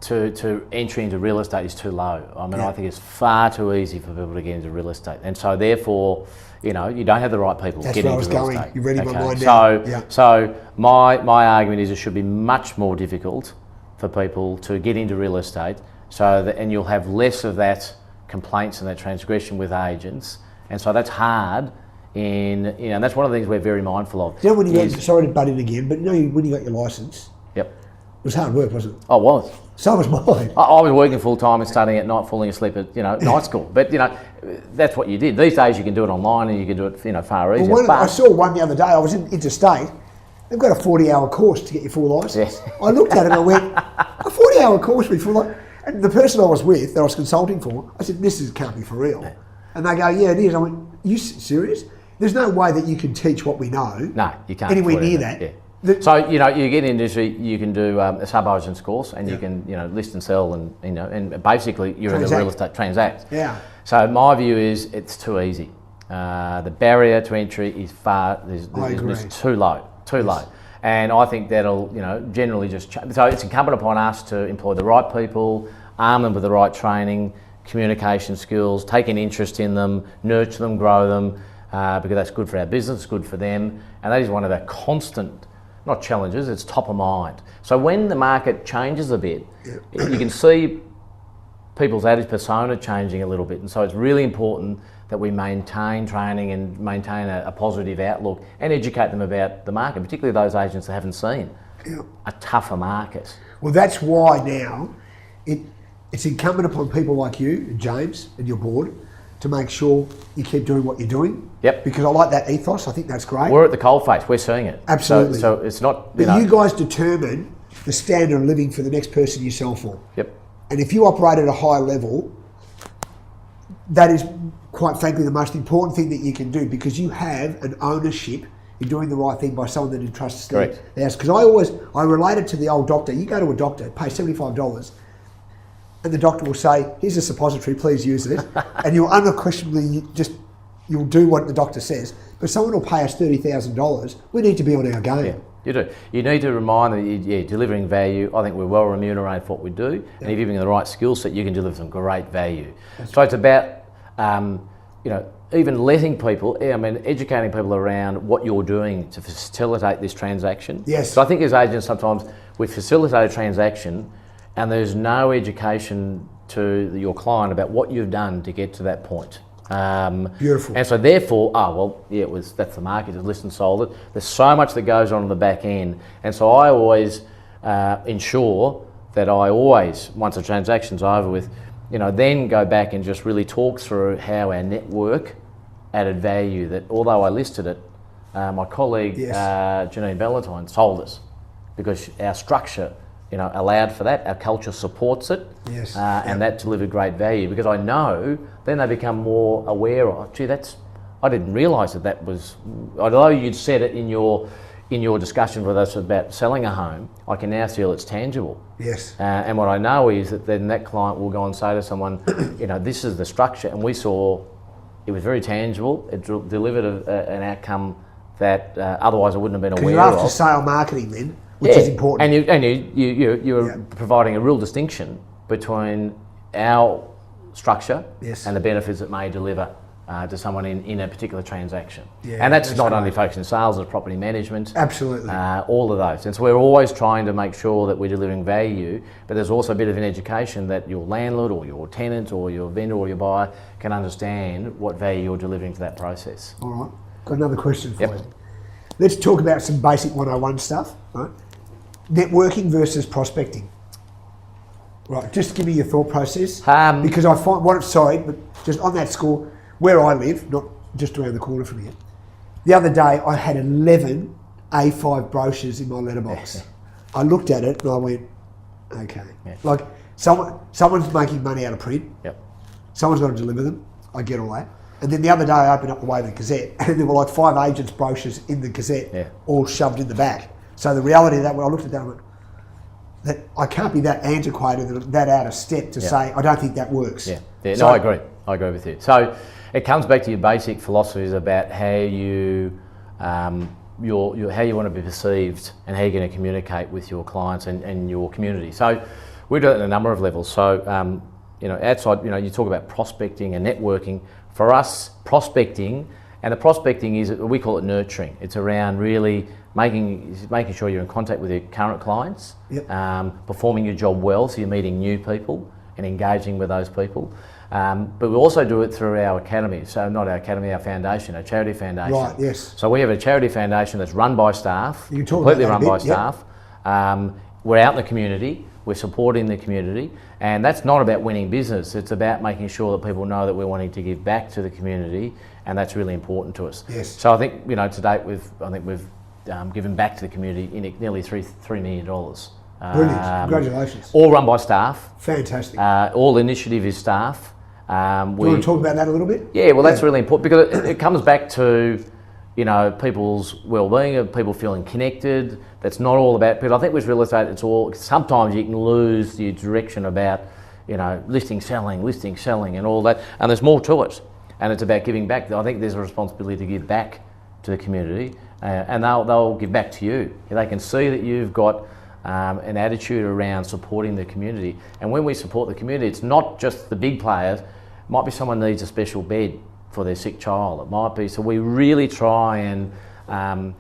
to entry into real estate is too low. I mean, I think it's far too easy for people to get into real estate. And so therefore, you don't have the right people getting into real estate. You're reading my mind now. So my argument is it should be much more difficult for people to get into real estate, and you'll have less of that complaints and that transgression with agents. And so that's hard, and that's one of the things we're very mindful of. When you got, sorry to butt in again, but when you got your licence, it was hard work, wasn't it? Oh, it was. So was mine. I was working full time and studying at night, falling asleep at night school. But that's what you did. These days you can do it online and you can do it far easier. Well, I saw one the other day. I was in interstate. They've got a 40-hour course to get your full licence. I looked at it and I went, a 40-hour course with full licence? And the person I was with, that I was consulting for, I said, this can't be for real. And they go, yeah, it is. I went, you serious? There's no way that you can teach what we know. No, you can't. Anywhere near that. So, you get in industry, you can do a sub-agents course, and you can, list and sell, and and basically you're in the real estate transact. Yeah. So my view is it's too easy. The barrier to entry is it's too low, and I think that'll generally just change. So it's incumbent upon us to employ the right people, arm them with the right training, communication skills, take an interest in them, nurture them, grow them, because that's good for our business, it's good for them, and that is one of our constant, not challenges, it's top of mind. So when the market changes a bit, you can see people's attitude persona changing a little bit, and so it's really important that we maintain training and maintain a positive outlook and educate them about the market, particularly those agents that haven't seen a tougher market. Well, that's why now it's incumbent upon people like you and James and your board to make sure you keep doing what you're doing. Yep. Because I like that ethos. I think that's great. We're at the coalface. We're seeing it. Absolutely. So it's not. But you guys determine the standard of living for the next person you sell for. Yep. And if you operate at a high level, that is quite frankly the most important thing that you can do, because you have an ownership in doing the right thing by someone that entrusts the house. Because I relate it to the old doctor. You go to a doctor, pay $75, and the doctor will say, "Here's a suppository, please use it," and you'll unquestionably you'll do what the doctor says. But someone will pay us $30,000. We need to be on our game. Yeah, you do. You need to remind them that you're delivering value. I think we're well remunerated for what we do, and if you're giving the right skill set, you can deliver some great value. So it's about even letting people, educating people around what you're doing to facilitate this transaction. Yes. So I think as agents sometimes we facilitate a transaction and there's no education to your client about what you've done to get to that point. Beautiful. And so therefore, that's the market, just list and sold it. There's so much that goes on in the back end. And so I always ensure that once the transaction's over with, then go back and just really talk through how our network added value, that although I listed it, my colleague Janine Valentine sold us because our structure allowed for that, our culture supports it, and that delivered great value, because I know then they become more aware of, I didn't realise that was, although you'd said it in your discussion with us about selling a home, I can now feel it's tangible. Yes. And what I know is that then that client will go and say to someone, this is the structure, and we saw it was very tangible. It delivered an outcome that otherwise I wouldn't have been aware of. You're after sale marketing then, which is important. And you're providing a real distinction between our structure and the benefits it may deliver to someone in a particular transaction. And that's not only focused in sales, it's property management. Absolutely. All of those. And so we're always trying to make sure that we're delivering value, but there's also a bit of an education that your landlord or your tenant or your vendor or your buyer can understand what value you're delivering to that process. All right. Got another question for you. Let's talk about some basic 101 stuff. Right? Networking versus prospecting. Right, just give me your thought process. Because I find, but just on that score, where I live, not just around the corner from here, the other day I had 11 A5 brochures in my letterbox. I looked at it and I went, okay. Like someone's making money out of print. Someone's got to deliver them. I get all that. And then the other day I opened up the Waving Gazette and there were like 5 agents' brochures in the Gazette, all shoved in the back. So the reality of that, when I looked at that, I went, that I can't be that antiquated and that out of step to say, I don't think that works. No, I agree. I agree with you. So it comes back to your basic philosophies about how you how you want to be perceived and how you're going to communicate with your clients and your community. So we do it at a number of levels. So outside, you talk about prospecting and networking. For us, prospecting is, we call it nurturing. It's around really making sure you're in contact with your current clients, performing your job well, so you're meeting new people and engaging with those people. But we also do it through our academy. So not our academy, our foundation, our charity foundation. Right, yes. So we have a charity foundation that's run by staff, you can talk completely about run by staff. We're out in the community, we're supporting the community, and that's not about winning business. It's about making sure that people know that we're wanting to give back to the community, and that's really important to us. Yes. So I think, to date we've given back to the community in nearly $3 million. Brilliant, congratulations. All run by staff. Fantastic. All initiative is staff. Do you want to talk about that a little bit? Yeah, well that's really important, because it comes back to, people's well-being, of people feeling connected. That's not all about people. I think with real estate, it's all, sometimes you can lose the direction about, listing, selling and all that. And there's more to it. And it's about giving back. I think there's a responsibility to give back to the community, and they'll give back to you. They can see that you've got an attitude around supporting the community. And when we support the community, it's not just the big players. It might be someone needs a special bed for their sick child. It might be. So we really try and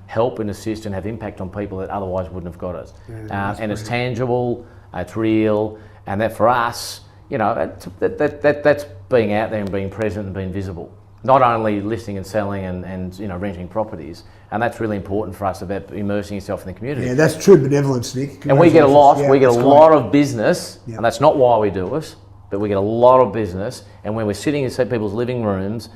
help and assist and have impact on people that otherwise wouldn't have got it. Yeah, and it's tangible, it's real, and that for us, that's being out there and being present and being visible. Not only listing and selling and renting properties, and that's really important for us about immersing yourself in the community. Yeah, that's true benevolence, Nick. And we get a lot. We get a lot of business, and that's not why we do it. But we get a lot of business, and when we're sitting in people's living rooms,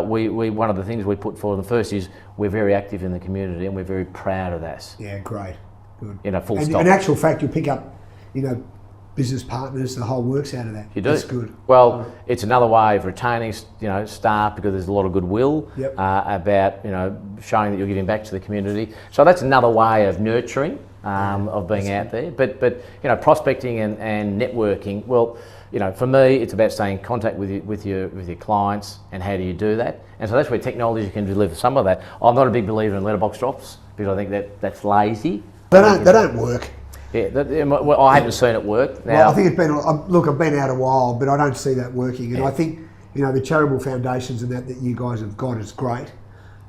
we one of the things we put forward, the first is we're very active in the community, and we're very proud of that. Yeah, great, good. Full stop. In actual fact, you pick up, business partners, the whole works out of that. You do. That's good. Well, it's another way of retaining, staff, because there's a lot of goodwill about, showing that you're giving back to the community. So that's another way of nurturing, of being out there. But prospecting and networking. Well, for me, it's about staying in contact with your clients, and how do you do that? And so that's where technology can deliver some of that. I'm not a big believer in letterbox drops, because I think that's lazy. They don't work. Yeah, I haven't seen it work. Now, well, I think it's been, I've been out a while, but I don't see that working. And I think, the charitable foundations and that you guys have got is great.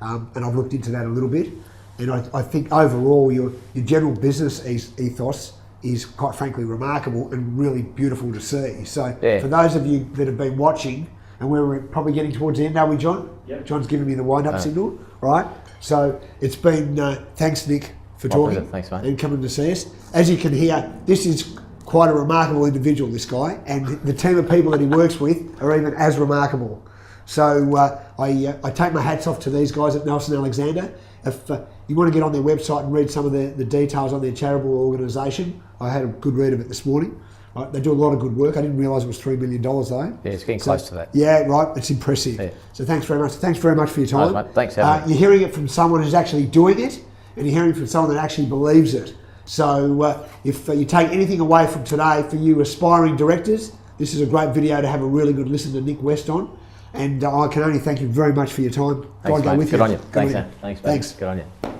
And I've looked into that a little bit. And I think overall, your general business ethos is quite frankly remarkable and really beautiful to see. So for those of you that have been watching, and we're probably getting towards the end, are we, John? Yep. John's giving me the wind-up signal, right? So it's been, thanks, Nick, for talking. Thanks, mate. And coming to see us. As you can hear, this is quite a remarkable individual, this guy, and the team of people that he works with are even as remarkable. So I take my hats off to these guys at Nelson Alexander. If you want to get on their website and read some of the details on their charitable organisation, I had a good read of it this morning. Right, they do a lot of good work. I didn't realise it was $3 million though. Yeah, it's getting close to that. Yeah, right. It's impressive. Yeah. So thanks very much. Thanks very much for your time. Nice, mate. Thanks, Howard. You're hearing it from someone who's actually doing it, and you're hearing it from someone that actually believes it. So if you take anything away from today, for you aspiring directors, this is a great video to have a really good listen to Nick West on. And I can only thank you very much for your time. Thanks, God go with Good you. on you. Thanks, man. Thanks, mate. Thanks. Good on you.